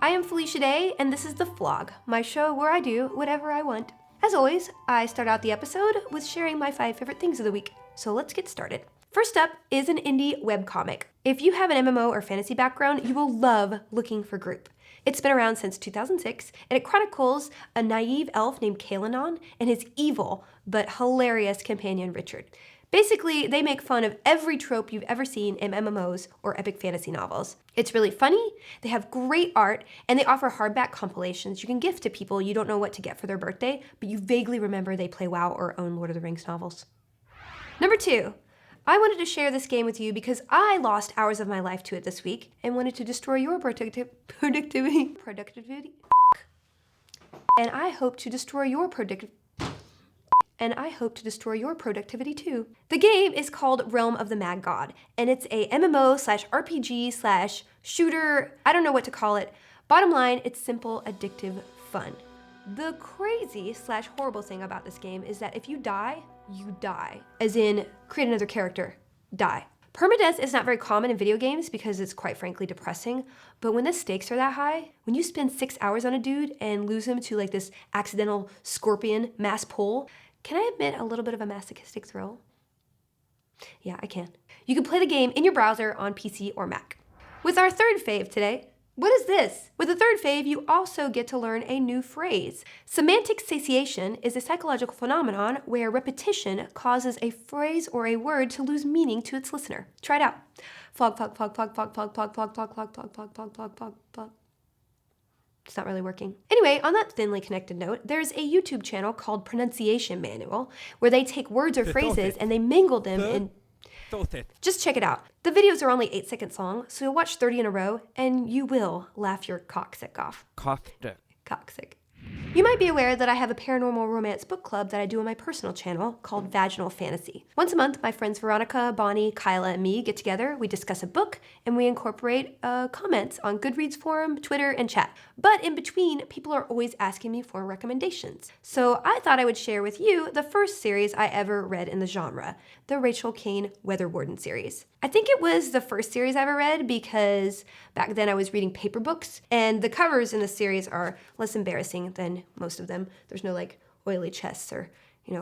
I am Felicia Day, and this is The Flog, my show where I do whatever I want. As always, I start out the episode with sharing my 5 favorite things of the week, so let's get started. First up is an indie webcomic. If you have an MMO or fantasy background, you will love Looking for Group. It's been around since 2006, and it chronicles a naive elf named Caine and his evil but hilarious companion Richard. Basically, they make fun of every trope you've ever seen in MMOs or epic fantasy novels. It's really funny, they have great art, and they offer hardback compilations you can gift to people you don't know what to get for their birthday, but you vaguely remember they play WoW or own Lord of the Rings novels. Number 2. I wanted to share this game with you because I lost hours of my life to it this week and wanted to destroy your productivity. And I hope to destroy your productivity too. The game is called Realm of the Mad God, and it's a MMO/RPG/shooter, I don't know what to call it. Bottom line, it's simple, addictive fun. The crazy/horrible thing about this game is that if you die, you die. As in, create another character, die. Permadeath is not very common in video games because it's quite frankly depressing, but when the stakes are that high, when you spend 6 hours on a dude and lose him to like this accidental scorpion mass pull, can I admit a little bit of a masochistic thrill? Yeah, I can. You can play the game in your browser on PC or Mac. With our third fave today, what is this? With the third fave, you also get to learn a new phrase. Semantic satiation is a psychological phenomenon where repetition causes a phrase or a word to lose meaning to its listener. Try it out. Flog, flog, flog, flog, flog, flog, flog, flog, flog, flog, flog, flog, flog, flog, flog, flog. It's not really working. Anyway, on that thinly connected note, there's a YouTube channel called Pronunciation Manual where they take words or phrases and they mingle them in... Just check it out. The videos are only 8 seconds long, so you'll watch 30 in a row and you will laugh your cocksick off. Cocksick. You might be aware that I have a paranormal romance book club that I do on my personal channel called Vaginal Fantasy. Once a month, my friends Veronica, Bonnie, Kyla, and me get together, we discuss a book, and we incorporate comments on Goodreads forum, Twitter, and chat. But in between, people are always asking me for recommendations. So I thought I would share with you the first series I ever read in the genre, the Rachel Caine Weather Warden series. I think it was the first series I ever read because back then I was reading paper books, and the covers in the series are less embarrassing than most of them. There's no like oily chests or,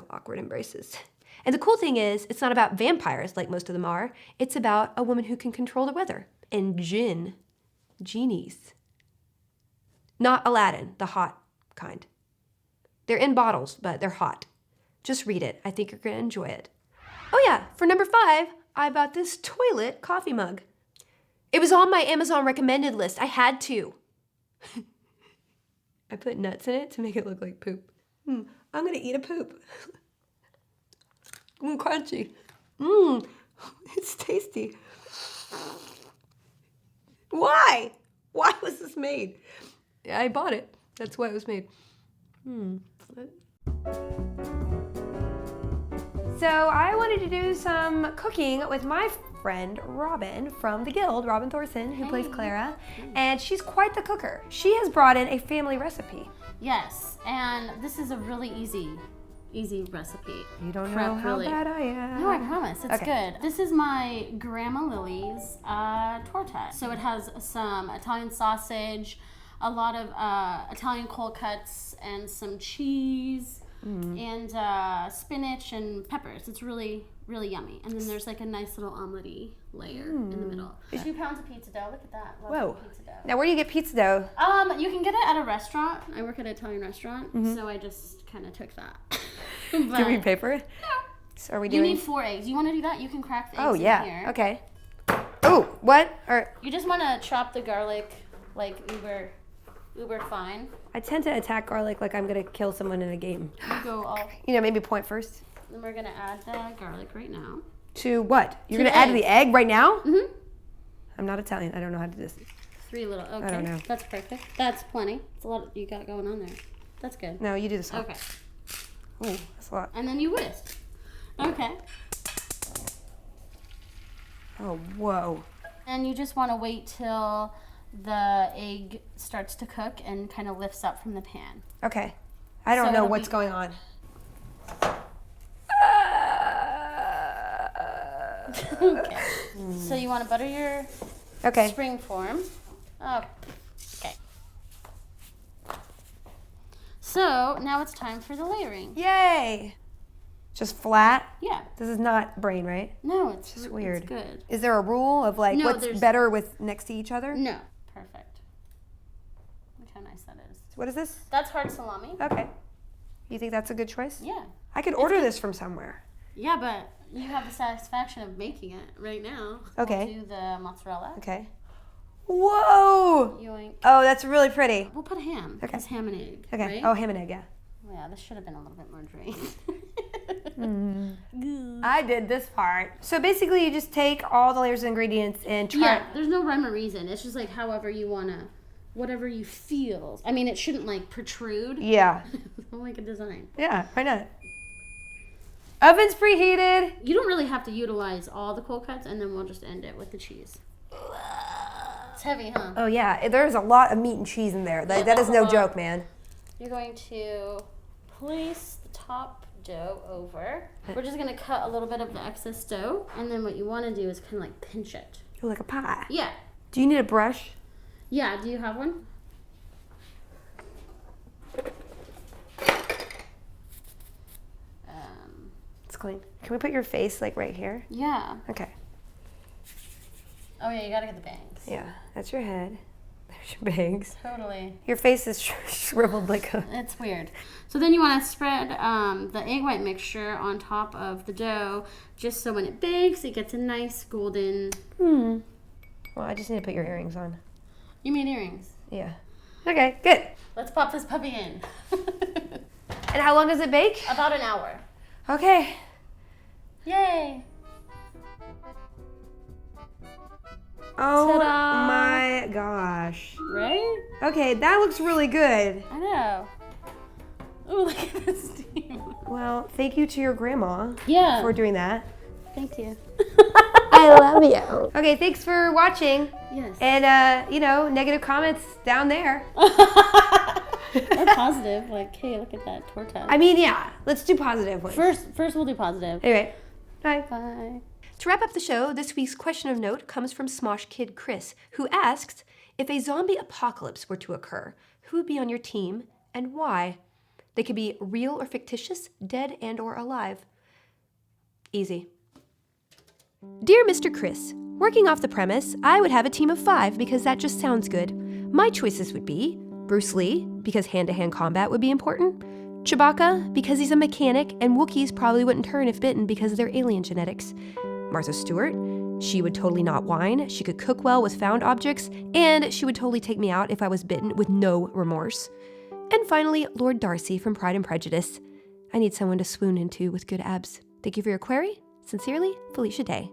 awkward embraces. And the cool thing is, it's not about vampires like most of them are. It's about a woman who can control the weather and genies. Not Aladdin, the hot kind. They're in bottles, but they're hot. Just read it. I think you're going to enjoy it. Oh yeah, for number 5, I bought this toilet coffee mug. It was on my Amazon recommended list. I had to. I put nuts in it to make it look like poop. I'm gonna eat a poop. Crunchy. It's tasty. Why? Why was this made? I bought it. That's why it was made. So I wanted to do some cooking with my friend Robin from the Guild, Robin Thorsen, who plays Clara, and she's quite the cooker. She has brought in a family recipe. Yes, and this is a really easy recipe. You don't know how bad I am. No, I promise, it's good. This is my Grandma Lily's torta. So it has some Italian sausage, a lot of Italian cold cuts, and some cheese, and spinach and peppers. It's really, really yummy. And then there's like a nice little omelette-y layer in the middle. 2 pounds of pizza dough. Look at that. Whoa. Pizza dough. Now, where do you get pizza dough? You can get it at a restaurant. I work at an Italian restaurant, so I just kind of took that. Do we pay for it? No. So are we You doing? need 4 eggs. You want to do that? You can crack the eggs in here. Okay. Oh, what? You just want to chop the garlic like uber fine. I tend to attack garlic like I'm gonna kill someone in a game. You go all. Maybe point first. Then we're gonna add the garlic right now. To what? You're gonna add the egg right now? Mm-hmm. I'm not Italian. I don't know how to do this. 3 little. Okay. I don't know. That's perfect. That's plenty. It's a lot you got going on there. That's good. No, you do this one. Okay. Oh, that's a lot. And then you whisk. Okay. Oh, whoa. And you just want to wait till the egg starts to cook and kind of lifts up from the pan. Okay. I don't know what's going on. Okay. So you want to butter your spring form. Oh, okay. So now it's time for the layering. Yay! Just flat? Yeah. This is not brain, right? No, it's just weird. It's good. Is there a rule of like No, what's better with next to each other? No. Perfect. Look how nice that is. What is this? That's hard salami. Okay. You think that's a good choice? Yeah. I could order this from somewhere. Yeah, but you have the satisfaction of making it right now. Okay. We'll do the mozzarella. Okay. Whoa! Yoink. Oh, that's really pretty. We'll put ham. Okay. It's ham and egg. Okay. Right? Oh, ham and egg, yeah. Yeah, this should have been a little bit more drained. I did this part. So basically you just take all the layers of ingredients and try. Yeah, there's no rhyme or reason. It's just like however you want to, whatever you feel. I mean, it shouldn't like protrude. Yeah. Don't like a design. Yeah, why not? Oven's preheated. You don't really have to utilize all the cold cuts, and then we'll just end it with the cheese. It's heavy, huh? Oh yeah, there's a lot of meat and cheese in there. That is no joke, man. You're going to place the top dough over. We're just going to cut a little bit of the excess dough, and then what you want to do is kind of like pinch it. Oh, like a pie. Yeah. Do you need a brush? Yeah, do you have one? It's clean. Can we put your face like right here? Yeah. Okay. Oh yeah, you gotta get the bangs. Yeah, that's your head. There's your bangs. Totally. Your face is shriveled like a... It's weird. So then you want to spread the egg white mixture on top of the dough, just so when it bakes, it gets a nice golden... Well, I just need to put your earrings on. You mean earrings? Yeah. Okay, good. Let's pop this puppy in. And how long does it bake? About an hour. Okay. Yay. Oh Ta-da. my gosh. Right? Okay, that looks really good. I know. Oh, look at the steam. Well, thank you to your grandma Yeah. for doing that. Thank you. I love you. Okay, thanks for watching. Yes. And, negative comments down there. Or positive, like, hey, look at that torta. I mean, yeah, let's do positive ones. First we'll do positive. Anyway, bye. Bye. To wrap up the show, this week's question of note comes from Smosh Kid Chris, who asks, if a zombie apocalypse were to occur, who would be on your team and why? They could be real or fictitious, dead and or alive. Easy. Dear Mr. Chris, working off the premise, I would have a team of 5 because that just sounds good. My choices would be Bruce Lee, because hand-to-hand combat would be important, Chewbacca, because he's a mechanic, and Wookiees probably wouldn't turn if bitten because of their alien genetics, Martha Stewart, she would totally not whine, she could cook well with found objects, and she would totally take me out if I was bitten with no remorse. And finally, Lord Darcy from Pride and Prejudice. I need someone to swoon into with good abs. Thank you for your query. Sincerely, Felicia Day.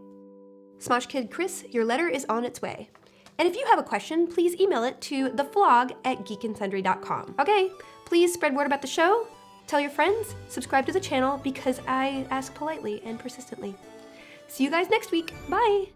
Smosh Kid Chris, your letter is on its way. And if you have a question, please email it to theflog@geekandsundry.com. Okay, please spread word about the show, tell your friends, subscribe to the channel because I ask politely and persistently. See you guys next week. Bye!